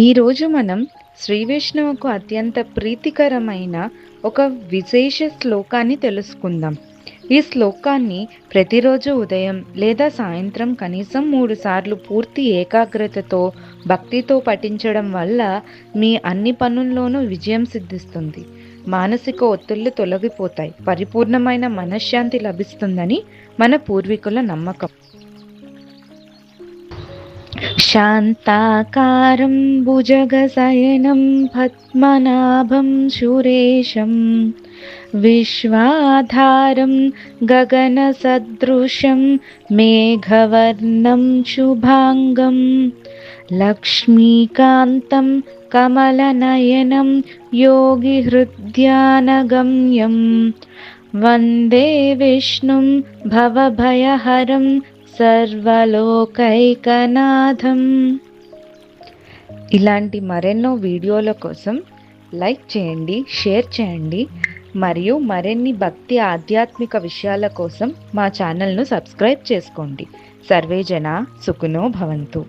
ఈరోజు మనం శ్రీ విష్ణువుకు అత్యంత ప్రీతికరమైన ఒక విశేష శ్లోకాన్ని తెలుసుకుందాం. ఈ శ్లోకాన్ని ప్రతిరోజు ఉదయం లేదా సాయంత్రం కనీసం 3 సార్లు పూర్తి ఏకాగ్రతతో, భక్తితో పఠించడం వల్ల మీ అన్ని పనుల్లోనూ విజయం సిద్ధిస్తుంది. మానసిక ఒత్తిళ్లు తొలగిపోతాయి. పరిపూర్ణమైన మనశ్శాంతి లభిస్తుందని మన పూర్వీకుల నమ్మకం. శాంతాకారం భుజగశయనం పద్మనాభం సురేశం విశ్వాధారం గగనసదృశం మేఘవర్ణం శుభాంగం లక్ష్మీకాంతం కమలనయనం యోగిహృద్యానగమ్యం వందే విష్ణుం భవభయహరం సర్వలోకైకనాథం. ఇలాంటి మరెన్నో వీడియోల కోసం లైక్ చేయండి, షేర్ చేయండి మరియు మరిన్ని భక్తి ఆధ్యాత్మిక విషయాల కోసం మా ఛానల్ను సబ్స్క్రైబ్ చేసుకోండి. సర్వే జనా సుఖినో భవంతు.